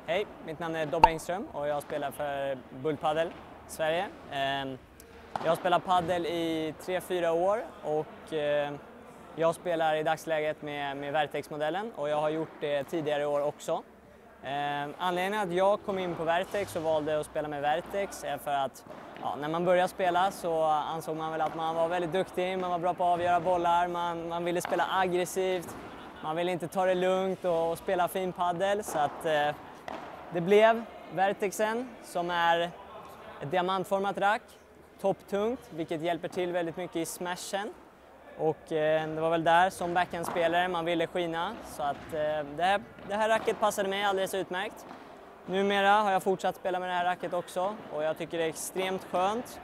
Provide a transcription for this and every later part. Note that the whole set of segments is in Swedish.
Hej, mitt namn är Dobbe Engström och jag spelar för Bull Padel Sverige. Jag har spelat padel i 3-4 år och jag spelar i dagsläget med Vertex-modellen och jag har gjort det tidigare år också. Anledningen att jag kom in på Vertex och valde att spela med Vertex är för att när man började spela så ansåg man väl att man var väldigt duktig, man var bra på att avgöra bollar, man ville spela aggressivt, man ville inte ta det lugnt och spela fin padel, så att det blev Vertexen som är ett diamantformat rack, topptungt, vilket hjälper till väldigt mycket i smashen. Och det var väl där som backhandspelare man ville skina, så att det här racket passade mig alldeles utmärkt. Numera har jag fortsatt spela med det här racket också och jag tycker det är extremt skönt.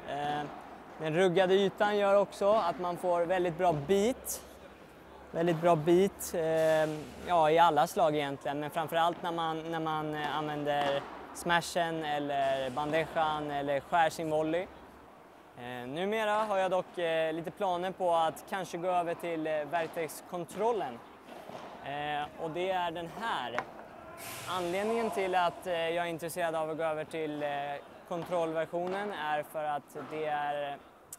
Den ruggade ytan gör också att man får väldigt bra beat. I alla slag egentligen, men framförallt när man använder smashen eller bandejan eller skär sin volley. Numera har jag dock lite planer på att kanske gå över till Vertex-kontrollen. Och det är den här. Anledningen till att jag är intresserad av att gå över till kontrollversionen är för att det är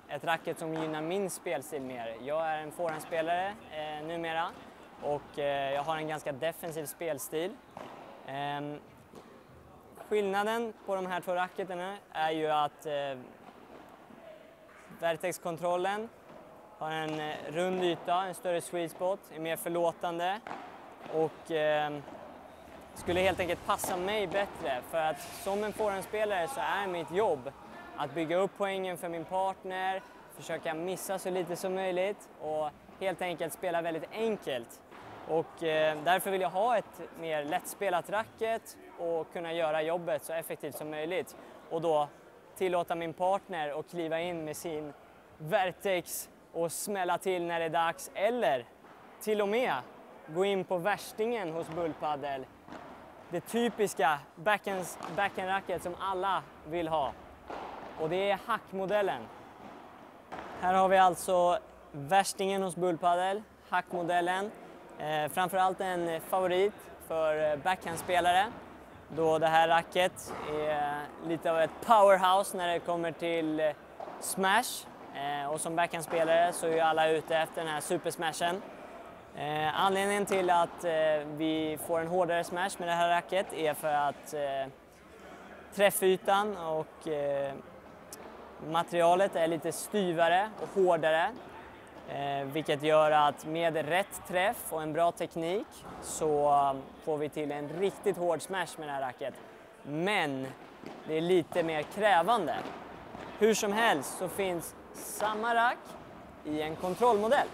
ett racket som gynnar min spelstil mer. Jag är en forehandspelare numera och jag har en ganska defensiv spelstil. Skillnaden på de här två racketerna är ju att Vertex-kontrollen har en rund yta, en större sweet spot, är mer förlåtande och skulle helt enkelt passa mig bättre, för att som en forehandspelare så är mitt jobb att bygga upp poängen för min partner, försöka missa så lite som möjligt och helt enkelt spela väldigt enkelt. Och därför vill jag ha ett mer lättspelat racket och kunna göra jobbet så effektivt som möjligt. Och då tillåta min partner att kliva in med sin Vertex och smälla till när det är dags. Eller till och med gå in på värstingen hos Bull Padel. Det typiska backhand-racket som alla vill ha. Och det är hackmodellen. Här har vi alltså värstingen hos Bull Padel, hackmodellen. Framförallt en favorit för backhandspelare, då det här racket är lite av ett powerhouse när det kommer till smash. Och som backhandspelare så är alla ute efter den här supersmashen. Anledningen till att vi får en hårdare smash med det här racket är för att träffytan och materialet är lite styvare och hårdare. Vilket gör att med rätt träff och en bra teknik så får vi till en riktigt hård smash med det här racket. Men det är lite mer krävande. Hur som helst så finns samma rack i en kontrollmodell.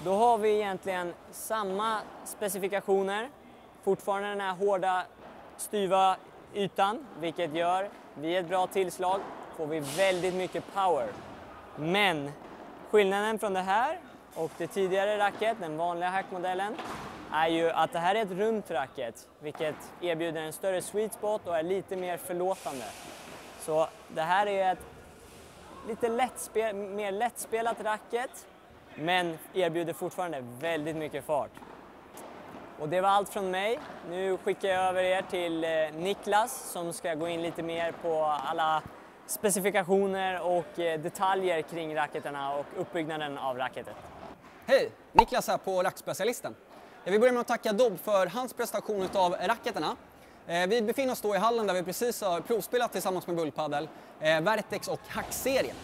Då har vi egentligen samma specifikationer. Fortfarande den här hårda, styva ytan, vilket gör vid ett bra tillslag får vi väldigt mycket power. Men skillnaden från det här och det tidigare racket, den vanliga hackmodellen, är ju att det här är ett runt racket, vilket erbjuder en större sweet spot och är lite mer förlåtande. Så det här är ett lite mer lättspelat racket, men erbjuder fortfarande väldigt mycket fart. Och det var allt från mig. Nu skickar jag över er till Niklas som ska gå in lite mer på alla specifikationer och detaljer kring racketerna och uppbyggnaden av racketet. Hej! Niklas här på Rackspecialisten. Jag vill börja med att tacka Dobb för hans prestation av racketerna. Vi befinner oss då i hallen där vi precis har provspelat tillsammans med Bull Padel, Vertex och Hack-serien.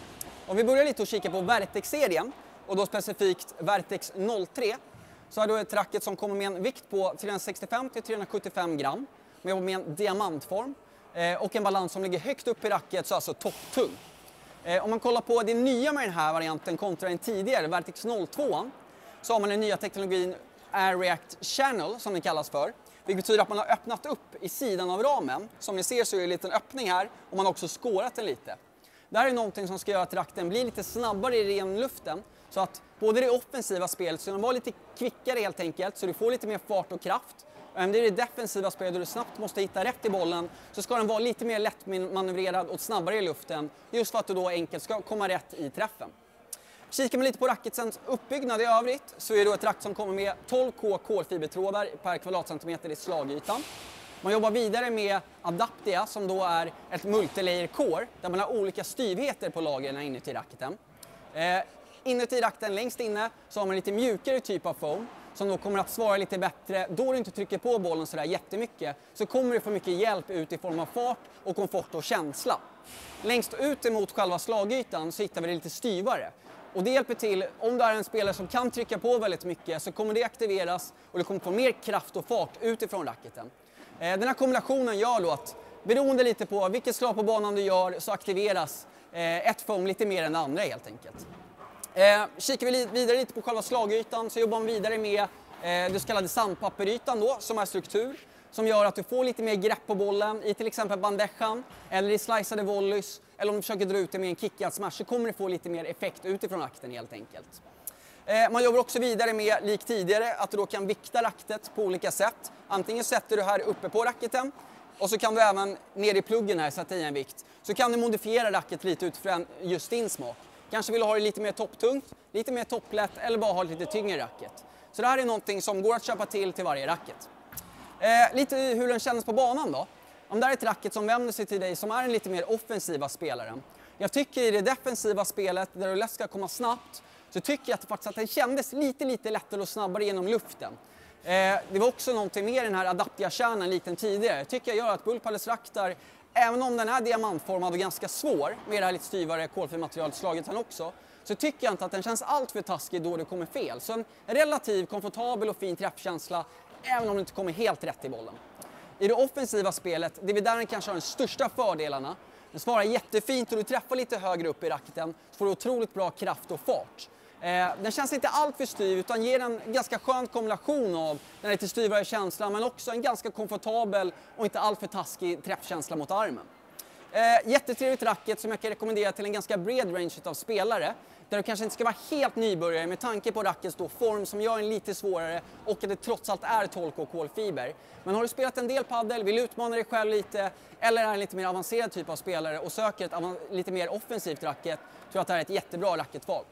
Om vi börjar lite och kika på Vertex-serien och då specifikt Vertex 03, så är det ett racket som kommer med en vikt på 365-375 gram. Vi jobbar med en diamantform och en balans som ligger högt upp i racket, så alltså topptung. Om man kollar på det nya med den här varianten kontra den tidigare, Vertex 02, så har man den nya teknologin Air React Channel som den kallas för. Vilket betyder att man har öppnat upp i sidan av ramen. Som ni ser så är det en liten öppning här och man har också skårat den lite. Det här är någonting som ska göra att racketen blir lite snabbare i ren luften. Så att både det offensiva spelet så den var lite kvickare helt enkelt, så du får lite mer fart och kraft. Även det defensiva spelet där du snabbt måste hitta rätt i bollen, så ska den vara lite mer lättmanövrerad och snabbare i luften. Just för att du då enkelt ska komma rätt i träffen. Kikar man lite på racketsens uppbyggnad i övrigt så är det då ett racket som kommer med 12K kolfibertrådar per kvadratcentimeter i slagytan. Man jobbar vidare med Adaptia som då är ett multilayer core där man har olika styvheter på lagren inuti racketen. Inuti racketen längst inne så har man lite mjukare typ av foam som då kommer att svara lite bättre. Då du inte trycker på bollen sådär jättemycket så kommer du få mycket hjälp ut i form av fart och komfort och känsla. Längst ut emot själva slagytan så hittar vi det lite styvare. Och det hjälper till, om du är en spelare som kan trycka på väldigt mycket så kommer det aktiveras och du kommer få mer kraft och fart utifrån racketen. Den här kombinationen gör då att beroende lite på vilket slag på banan du gör så aktiveras ett foam lite mer än det andra helt enkelt. Kikar vi vidare lite på själva slagytan så jobbar man vidare med det så kallade sandpapperytan då som är struktur som gör att du får lite mer grepp på bollen i till exempel bandejan eller i sliceade volleys eller om du försöker dra ut det med en kickad smash så kommer du få lite mer effekt utifrån racketen helt enkelt. Man jobbar också vidare med, likt tidigare, att du då kan vikta racketet på olika sätt. Antingen sätter du här uppe på racketen och så kan du även ner i pluggen här sätta i en vikt. Så kan du modifiera racket lite utifrån just din smak. Kanske vill du ha det lite mer topptungt, lite mer topplätt eller bara ha lite tyngre racket. Så det här är någonting som går att köpa till varje racket. Lite hur den känns på banan då. Om det är ett racket som vänder sig till dig som är en lite mer offensiva spelaren. Jag tycker i det defensiva spelet där du lätt ska komma snabbt så tycker jag faktiskt att den kändes lite lättare och snabbare genom luften. Det var också någonting mer i den här Adaptia-kärnan likt den tidigare. Jag tycker jag gör att Bullpadels raktar, även om den är diamantformad och ganska svår med det här lite styvare kolfibermaterialet slaget han också, så tycker jag inte att den känns allt för taskig då det kommer fel. Så en relativt komfortabel och fin träffkänsla även om det inte kommer helt rätt i bollen. I det offensiva spelet, det är där den kanske har de största fördelarna. Den svarar jättefint och du träffar lite högre upp i racketen så får du otroligt bra kraft och fart. Den känns inte allt för styv utan ger en ganska skön kombination av den lite styvare känslan men också en ganska komfortabel och inte allt för taskig träffkänsla mot armen. Jättetrevligt racket som jag kan rekommendera till en ganska bred range av spelare. Där du kanske inte ska vara helt nybörjare med tanke på rackets form som gör den lite svårare och att det trots allt är 12K kolfiber. Men har du spelat en del paddel, vill utmana dig själv lite eller är en lite mer avancerad typ av spelare och söker ett lite mer offensivt racket, tror jag att det här är ett jättebra racketval.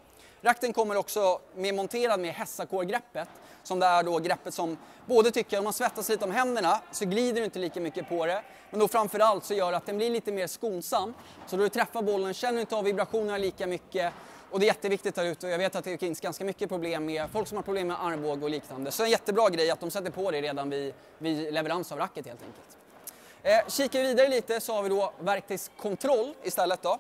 Racketen kommer också monterad med Hessacore-greppet som det är då greppet som både tycker om man svettas lite om händerna så glider du inte lika mycket på det. Men då framförallt så gör att den blir lite mer skonsam. Så då du träffar bollen känner du inte av vibrationerna lika mycket. Och det är jätteviktigt där ute och jag vet att det finns ganska mycket problem med folk som har problem med armbåge och liknande. Så en jättebra grej att de sätter på det redan vid leverans av racket helt enkelt. Kikar vi vidare lite så har vi då verktygskontroll istället då.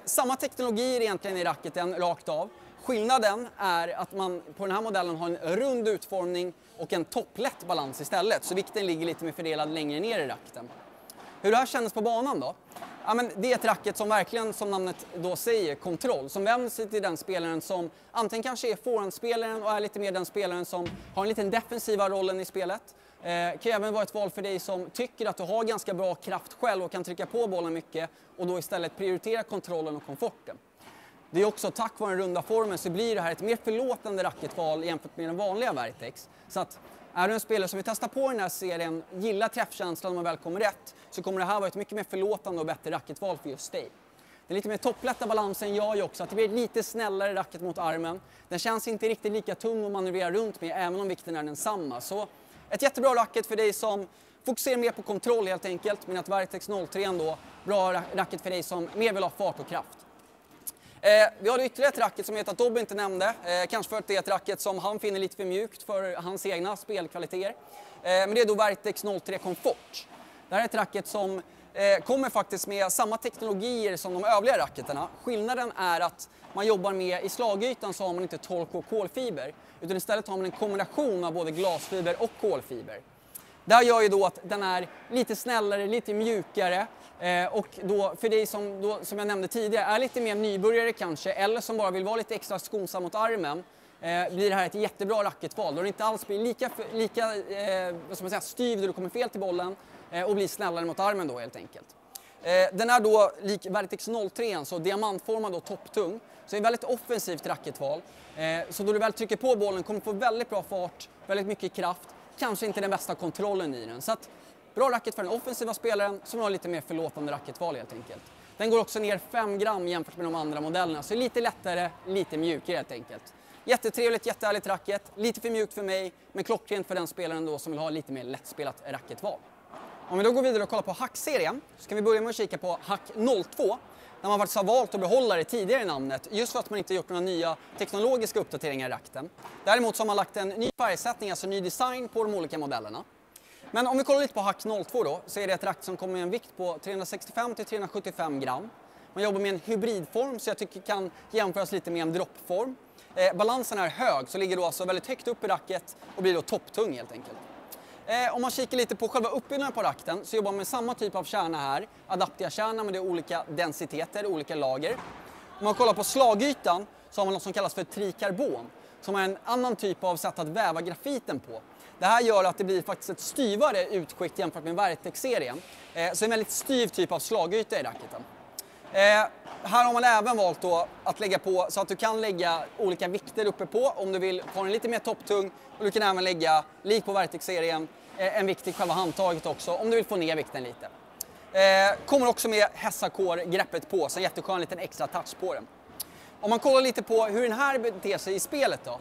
Samma teknologi egentligen i racketen rakt av. Skillnaden är att man på den här modellen har en rund utformning och en topplätt balans istället. Så vikten ligger lite mer fördelad längre ner i racketen. Hur det här kändes på banan då? Ja, men det är ett racket som verkligen, som namnet då säger, kontroll. Som vänder sig till den spelaren som antingen kanske är forehandspelaren och är lite mer den spelaren som har en liten defensiva rollen i spelet. Kan även vara ett val för dig som tycker att du har ganska bra kraft själv och kan trycka på bollen mycket och då istället prioritera kontrollen och komforten. Det är också tack vare den runda formen så blir det här ett mer förlåtande racketval jämfört med den vanliga Vertex. Så att är du en spelare som vill testa på den här serien, gillar träffkänslan om man väl kommer rätt, så kommer det här vara ett mycket mer förlåtande och bättre racketval för just dig. Den lite mer topplätta balansen gör ju också att det blir lite snällare racket mot armen. Den känns inte riktigt lika tung att manövrera runt med även om vikten är densamma. Så ett jättebra racket för dig som fokuserar mer på kontroll helt enkelt, men att Vertex 03 då, bra racket för dig som mer vill ha fart och kraft. Vi har ytterligare ett racket som heter att Dobby inte nämnde, kanske för att det är ett racket som han finner lite för mjukt för hans egna spelkvaliteter. Men det är då Vertex 03 Comfort. Det här är ett racket som kommer faktiskt med samma teknologier som de övriga racketerna. Skillnaden är att man jobbar med, i slagytan så har man inte 12K kolfiber, utan istället har man en kombination av både glasfiber och kolfiber. Det här gör ju då att den är lite snällare, lite mjukare och då för dig som jag nämnde tidigare är lite mer nybörjare kanske eller som bara vill vara lite extra skonsam mot armen blir det här ett jättebra racketval. Då det inte alls blir lika styv då du kommer fel till bollen och blir snällare mot armen då helt enkelt. Den är då lik Vertex 03, så diamantformad och topptung. Så det är ett väldigt offensivt racketval. Så då du väl trycker på bollen kommer du få väldigt bra fart, väldigt mycket kraft. Kanske inte den bästa kontrollen i den. Så att, bra racket för den offensiva spelaren som har lite mer förlåtande racketval helt enkelt. Den går också ner 5 gram jämfört med de andra modellerna, så lite lättare, lite mjukare helt enkelt. Jättetrevligt, jättehärligt racket, lite för mjukt för mig, men klockrent för den spelaren då som vill ha lite mer lättspelat racketval. Om vi då går vidare och kollar på Hack-serien så ska vi börja med att kika på Hack 02. Där man faktiskt har valt att behålla det tidigare namnet just för att man inte gjort några nya teknologiska uppdateringar i racketen. Däremot så har man lagt en ny färgsättning, alltså ny design på de olika modellerna. Men om vi kollar lite på Hack 02 då, så är det ett racket som kommer med en vikt på 365 till 375 gram. Man jobbar med en hybridform så jag tycker kan jämföras lite med en droppform. Balansen är hög, så ligger då alltså väldigt högt upp i racket och blir då topptung helt enkelt. Om man kikar lite på själva uppbyggnaden på racketen så jobbar man med samma typ av kärna här. Adaptia-kärna, med det olika densiteter, olika lager. Om man kollar på slagytan så har man något som kallas för trikarbon, som är en annan typ av sätt att väva grafiten på. Det här gör att det blir faktiskt ett styvare utskikt jämfört med Vertex-serien. Så det är en väldigt styv typ av slagyta i racketen. Här har man även valt då att lägga på så att du kan lägga olika vikter uppe på om du vill få den lite mer topptung, och du kan även lägga, lik på Vertex-serien, en vikt i själva handtaget också om du vill få ner vikten lite. Kommer också med Hessacore-greppet på, så en jätteskön liten extra touch på den. Om man kollar lite på hur den här beter sig i spelet då.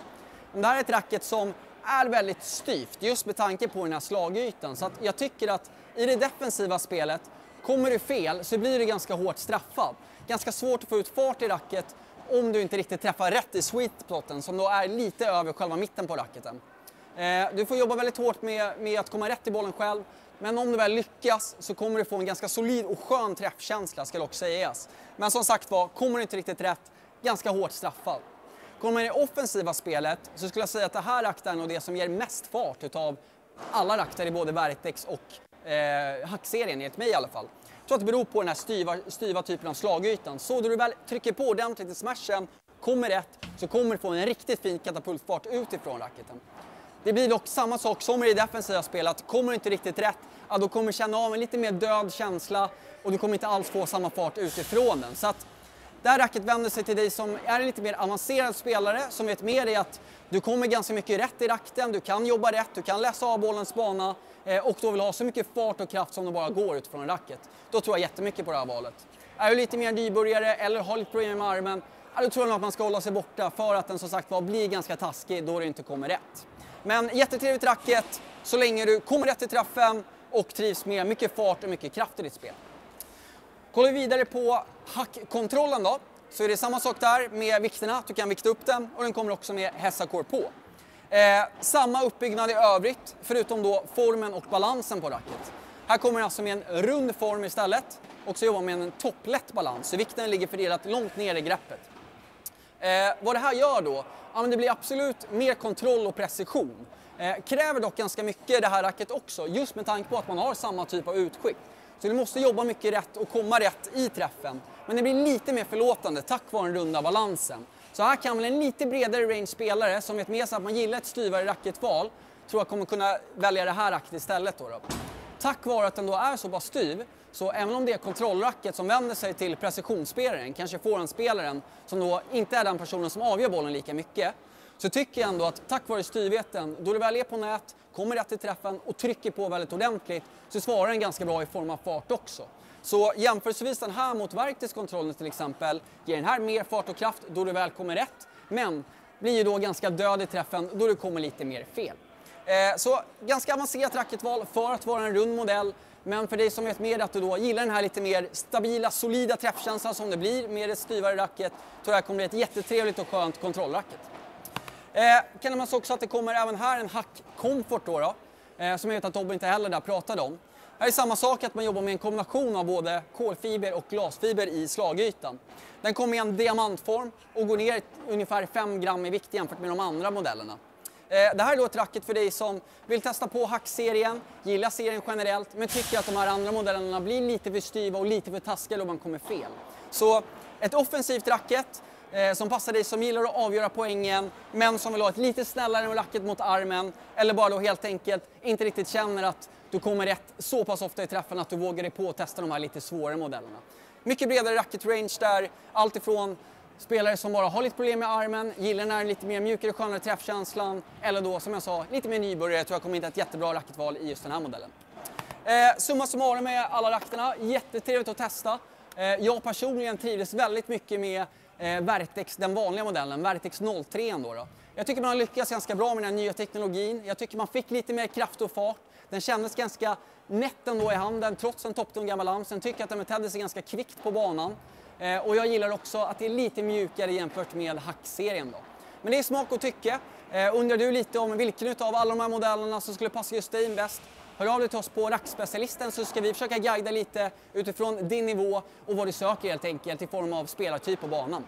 Om det här är ett racket som är väldigt styvt just med tanke på den här slagytan, så att jag tycker att i det defensiva spelet kommer du fel så blir du ganska hårt straffad. Ganska svårt att få ut fart i racket om du inte riktigt träffar rätt i sweet spoten som då är lite över själva mitten på racketen. Du får jobba väldigt hårt med att komma rätt i bollen själv, men om du väl lyckas så kommer du få en ganska solid och skön träffkänsla, ska det också sägas. Men som sagt var, kommer du inte riktigt rätt, ganska hårt straffad. Kommer man i det offensiva spelet så skulle jag säga att det här racket är nog det som ger mest fart utav alla rackter i både Vertex och Hack-serien, enligt mig i alla fall. Jag tror att det beror på den här styva typen av slagytan. Så då du väl trycker på ordentligt i smashen, kommer rätt, så kommer du få en riktigt fin katapultfart utifrån racketen. Det blir dock samma sak som i det defensiva spelet. Kommer du inte riktigt rätt, ja, då kommer du känna av en lite mer död känsla och du kommer inte alls få samma fart utifrån den. Så att det här racket vänder sig till dig som är en lite mer avancerad spelare som vet mer i att du kommer ganska mycket rätt i racketen, du kan jobba rätt, du kan läsa av bollens bana och då vill ha så mycket fart och kraft som det bara går utifrån racket. Då tror jag jättemycket på det här valet. Är du lite mer nybörjare eller har lite problem med armen, ja, då tror jag nog att man ska hålla sig borta för att den som sagt blir ganska taskig då det inte kommer rätt. Men jättetrevligt racket så länge du kommer rätt i träffen och trivs med mycket fart och mycket kraft i ditt spel. Kollar vi vidare på hackkontrollen då, så är det samma sak där med vikterna, att du kan vikta upp den och den kommer också med Hessacore på. Samma uppbyggnad i övrigt, förutom då formen och balansen på racket. Här kommer den alltså med en rund form istället och så jobbar med en topplätt balans, så vikten ligger fördelat långt ner i greppet. Vad det här gör då? Ja, men det blir absolut mer kontroll och precision. Kräver dock ganska mycket det här racket också, just med tanke på att man har samma typ av utskick. Så du måste jobba mycket rätt och komma rätt i träffen. Men det blir lite mer förlåtande tack vare den runda balansen. Så här kan väl en lite bredare range-spelare som vet med sig att man gillar ett styvare racketval, tror jag kommer kunna välja det här racket istället då. Tack vare att den då är så pass styv, så även om det är kontrollracket som vänder sig till precisionsspelaren, kanske forehandspelaren som då inte är den personen som avgör bollen lika mycket, så tycker jag ändå att tack vare styvheten, då du väl är på nät, kommer rätt i träffen och trycker på väldigt ordentligt, så svarar den ganska bra i form av fart också. Så jämförelsevis den här mot Vertex-kontrollen till exempel, ger den här mer fart och kraft då du väl kommer rätt, men blir ju då ganska död i träffen då du kommer lite mer fel. Så ganska avancerat racketval för att vara en rund modell, men för dig som vet med att du då gillar den här lite mer stabila, solida träffkänslan som det blir med ett styvare racket, så det här kommer bli ett jättetrevligt och skönt kontrollracket. Kan man också att det kommer även här en Hack Comfort då, som jag vet att Dobbe inte heller där pratade om. Här är samma sak, att man jobbar med en kombination av både kolfiber och glasfiber i slagytan. Den kommer i en diamantform och går ner ungefär 5 gram i vikt jämfört med de andra modellerna. Det här är då ett racket för dig som vill testa på Hack-serien, gillar serien generellt, men tycker att de här andra modellerna blir lite för styva och lite för taskiga då man kommer fel. Så ett offensivt racket som passar dig som gillar att avgöra poängen, men som vill ha ett lite snällare racket mot armen, eller bara då helt enkelt inte riktigt känner att du kommer rätt så pass ofta i träffen att du vågar dig på att testa de här lite svårare modellerna. Mycket bredare racket-range där, allt ifrån spelare som bara har lite problem med armen, gillar den här lite mer mjukare, skönare träffkänslan, eller då som jag sa, lite mer nybörjare, tror jag kommer inte ett jättebra racketval i just den här modellen. Summa summarum med alla rackterna, jättetrevligt att testa. Jag personligen trivdes väldigt mycket med Vertex, den vanliga modellen, Vertex 03 då. Jag tycker man har lyckats ganska bra med den nya teknologin. Jag tycker man fick lite mer kraft och fart. Den kändes ganska nätt ändå i handen trots en topptung balans. Sen tycker jag att den betedde sig ganska kvickt på banan. Och jag gillar också att det är lite mjukare jämfört med Hack-serien då. Men det är smak och tycke. Undrar du lite om vilken av alla de här modellerna som skulle passa just dig bäst? Hör av dig till oss på Rackspecialisten så ska vi försöka guida lite utifrån din nivå och vad du söker helt enkelt i form av spelartyp på banan.